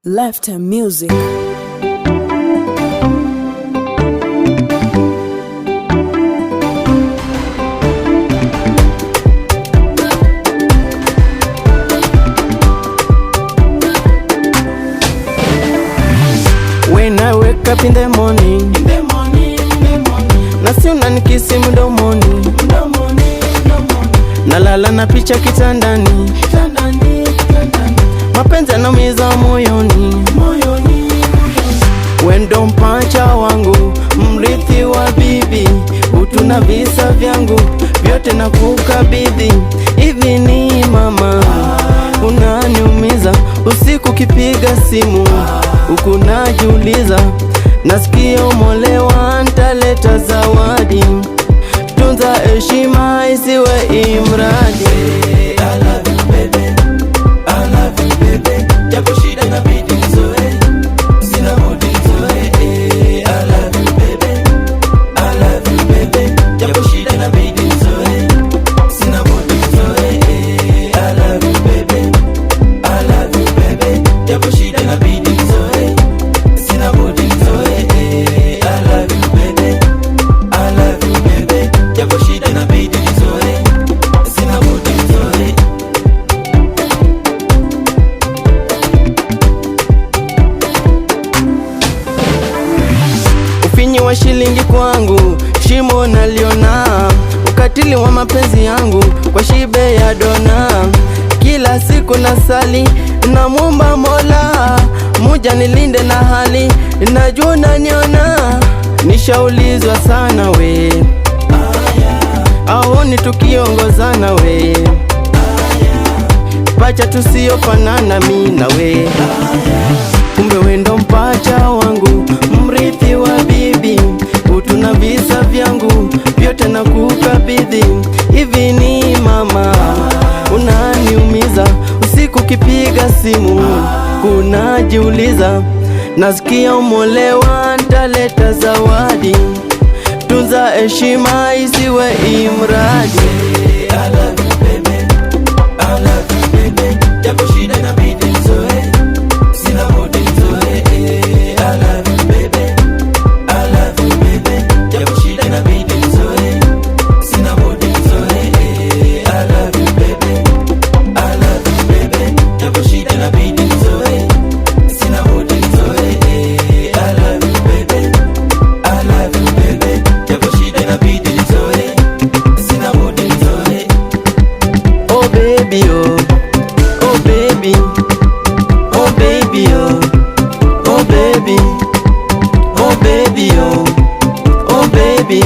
Left Music. When I wake up in the morning, nasi unanikisi mdomoni, nalala na picha kitandani, mapenzi yanaumiza moyoni. Wendo mpacha wangu, mrithi wa bibi, utu na visa vyangu vyote na kukabidhi. Hivi ni mama, unaniumiza usiku kipiga simu, huku najiuliza, nasikia umolewa ntaleta zawadi. Tunza heshima isiwe imradi. I love you baby, I love you baby, japo shida inabidi nizoe, sina budi nizoe. I love you baby, I love you baby, japo shida inabidi nizoe, sina budi nizoe. I love you baby, I love you baby, japo shida inabidi nizoe, sina budi nizoe. I love you baby, I love you baby, japo shida inabidi nizoe, sina budi nizoe. Ufinyi wa shilingi kwangu, shimo naliona, ukatili wa mapenzi yangu kwa shibe ya dona. Kila siku nasali, namuomba Mola, muja nilinde na hali, najua unaniona. Nishaulizwa sana we, aoni tukiongozana we, pacha tusiofanana mi na we. Kumbe wendo mpacha wangu, mrithi wa bibi, utu na visa vyangu vyote na kukabidhi. Hivi ni mama, unaniumiza usiku kipiga simu, kunajiuliza, nasikia umolewa ntaleta zawadi. Tunza heshima isiwe imradi. I love you baby, I love you baby, japo shida inabidi nizoe, sina budi nizoe. I love you baby, I love you baby, japo shida inabidi nizoe, sina budi nizoe. I love you baby, I love you baby, japo shida inabidi nizoe, sina budi nizoe. I love you baby, I love you baby, japo shida inabidi nizoe, sina budi nizoe. Oh baby oh, oh baby, oh baby oh, oh baby, oh baby oh, oh baby.